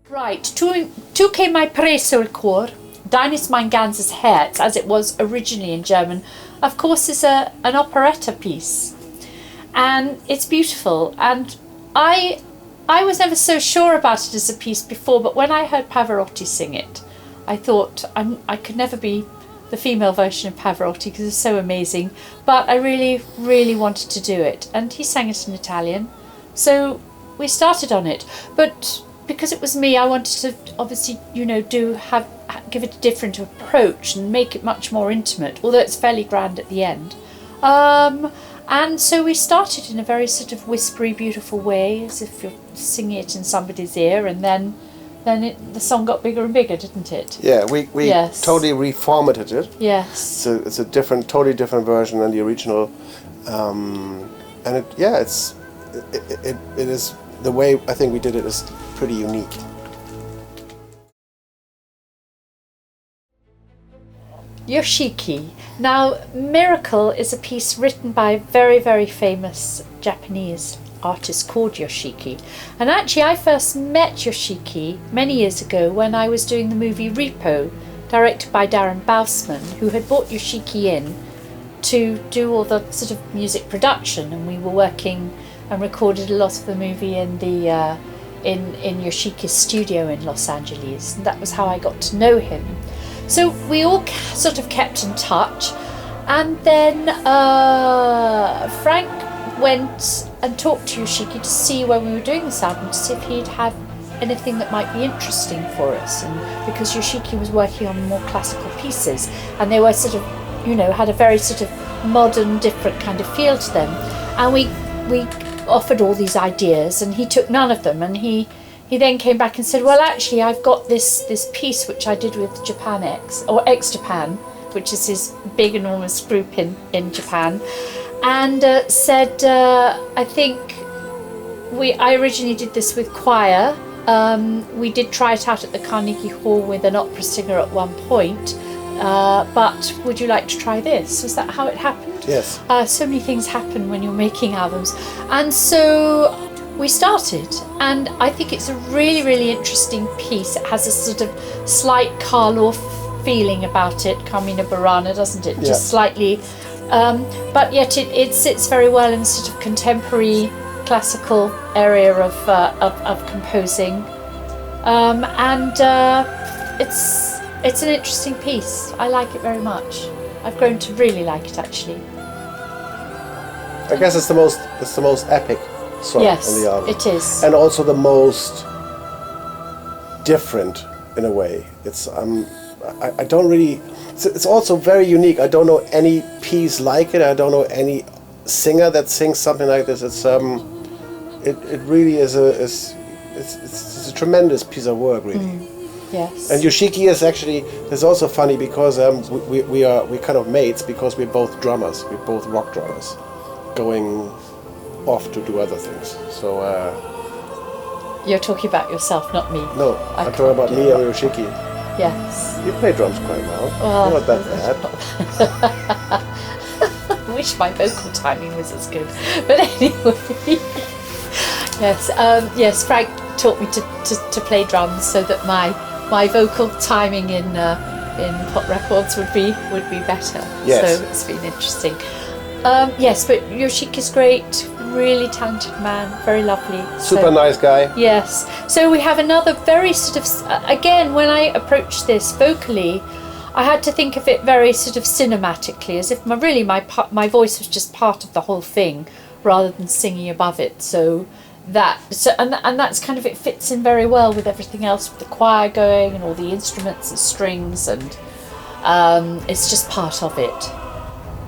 Right, tu che mai preso il cor, Deines mein ganzes Herz, as it was originally in German, of course is an operetta piece. And it's beautiful, and I was never so sure about it as a piece before, but when I heard Pavarotti sing it, I thought I could never be the female version of Pavarotti because it's so amazing, but I really, really wanted to do it. And he sang it in Italian, so we started on it. But because it was me, I wanted to obviously, give it a different approach and make it much more intimate, although it's fairly grand at the end. And so we started in a very sort of whispery, beautiful way, as if you're singing it in somebody's ear, and then the song got bigger and bigger, didn't it? Yeah, we Yes. totally reformatted it. Yes. So it's a totally different version than the original, and it is the way I think we did it is pretty unique. Yoshiki. Now, Miracle is a piece written by a very, very famous Japanese artist called Yoshiki. And actually, I first met Yoshiki many years ago when I was doing the movie Repo, directed by Darren Bousman, who had brought Yoshiki in to do all the sort of music production, and we were working and recorded a lot of the movie in the in Yoshiki's studio in Los Angeles, and that was how I got to know him. So we all sort of kept in touch, and then Frank went and talked to Yoshiki to see when we were doing this album, to see if he'd have anything that might be interesting for us, and because Yoshiki was working on more classical pieces, and they were sort of, had a very sort of modern, different kind of feel to them, and we offered all these ideas, and he took none of them, and he then came back and said, well, actually, I've got this piece which I did with Japan X, or X Japan, which is his big, enormous group in Japan, and said, I think I originally did this with choir. We did try it out at the Carnegie Hall with an opera singer at one point, but would you like to try this? Was that how it happened? Yes. So many things happen when you're making albums. And so we started, and I think it's a really, really interesting piece. It has a sort of slight Karl Orff feeling about it, Carmina Burana, doesn't it? Yeah. Just slightly, but yet it sits very well in sort of contemporary classical area of composing, and it's an interesting piece. I like it very much. I've grown to really like it, actually. I guess it's the most epic song on the album. Yes, it is. And also the most different in a way. It's I don't really. It's also very unique. I don't know any piece like it. I don't know any singer that sings something like this. It's it really is it's a tremendous piece of work, really. Yes. And Yoshiki is actually, it's also funny because we're kind of mates because we're both drummers. We're both rock drummers, going off to do other things. So you're talking about yourself, not me. no, I'm talking about me and Yoshiki. Yes. You play drums quite well. Well, You're not that bad. I wish my vocal timing was as good. But anyway, yes, yes. Frank taught me to play drums so that my vocal timing in pop records would be better. Yes. So it's been interesting. Yes, but Yoshiki's great. Really talented man, very lovely. Super nice guy. Yes. So we have another very sort of, again, when I approached this vocally, I had to think of it very sort of cinematically, as if my voice was just part of the whole thing rather than singing above it. So that's kind of, it fits in very well with everything else, with the choir going and all the instruments and strings, and it's just part of it.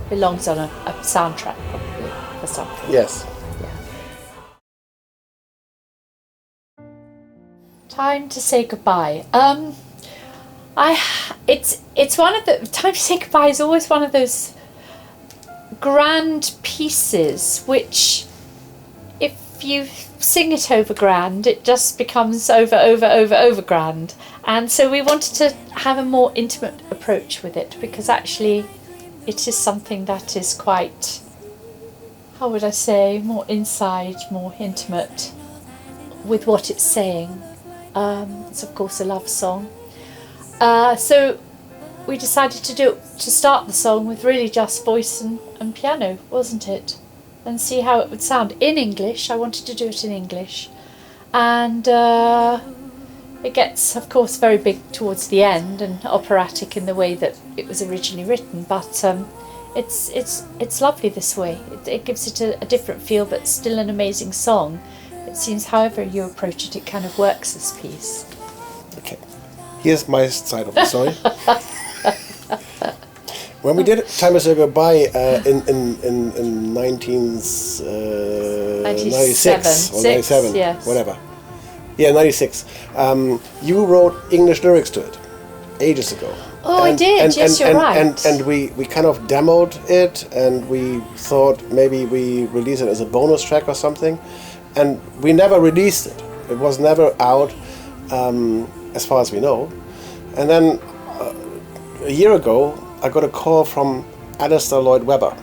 Belongs on a soundtrack probably or something. Yes. Time to say goodbye. It's one of the Time to Say Goodbye is always one of those grand pieces which, if you sing it over grand, it just becomes over grand. And so we wanted to have a more intimate approach with it, because actually it is something that is quite, how would I say, more inside, more intimate with what it's saying. It's of course a love song. So we decided to start the song with really just voice and piano, wasn't it? And see how it would sound in English. I wanted to do it in English, and it gets, of course, very big towards the end and operatic in the way that it was originally written. But it's lovely this way. It gives it a different feel, but still an amazing song. It seems, however you approach it, it kind of works this piece. Okay, here's my side of the story. When we did Time Is So Goodbye in 1996 or 97, yes. whatever. Yeah, 96. You wrote English lyrics to it ages ago. Oh, I did. Yes, you're right. And we kind of demoed it, and we thought maybe we release it as a bonus track or something. And we never released it. It was never out, as far as we know. And then a year ago, I got a call from Alistair Lloyd Webber.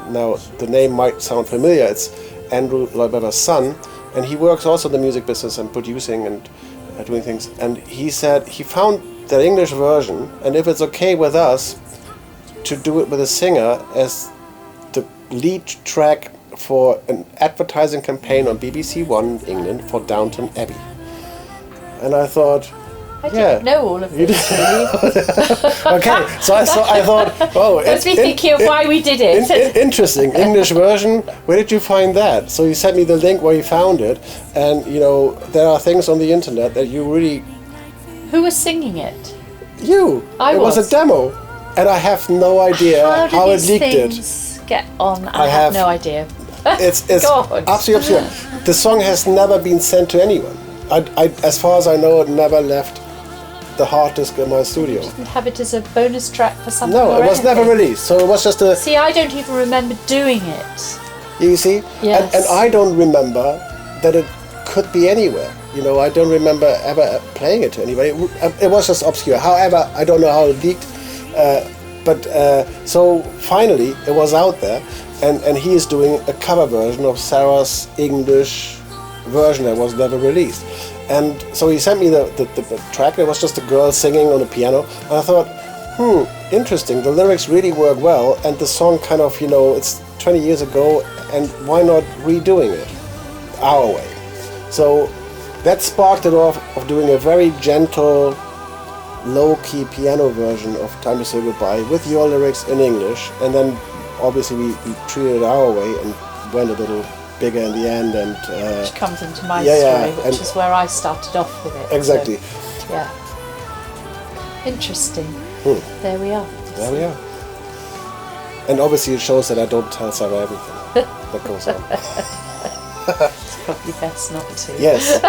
Now, the name might sound familiar. It's Andrew Lloyd Webber's son, and he works also in the music business and producing and doing things. And he said he found the English version, and if it's okay with us to do it with a singer as the lead track for an advertising campaign on BBC One England for Downton Abbey. And I thought, I didn't know all of this, really. Okay, so I thought, oh, I was thinking of why we did it. Interesting, English version. Where did you find that? So you sent me the link where you found it, and there are things on the internet that you really. Who was singing it? You. I was a demo, and I have no idea how it leaked it. Get on. I have no idea. It's absolutely absurd. The song has never been sent to anyone. As far as I know, it never left the hard disk in my studio. You didn't have it as a bonus track for something? No, it was never released. So it was just a. See, I don't even remember doing it. You see, yes. and I don't remember that it could be anywhere. I don't remember ever playing it to anybody. It was just obscure. However, I don't know how it leaked. So finally, it was out there, and he is doing a cover version of Sarah's English version that was never released. And so he sent me the track. It was just a girl singing on a piano, and I thought, interesting. The lyrics really work well, and the song kind of, it's 20 years ago, and why not redoing it our way? So that sparked it off of doing a very gentle, low-key piano version of Time to Say Goodbye with your lyrics in English, and then obviously we treated it our way and went a little bigger in the end, and which comes into my story, which is where I started off with it. Exactly. So, yeah. Interesting. There we are. There we are. And obviously it shows that I don't tell Sarah everything that goes on. It's probably best not to. Yes.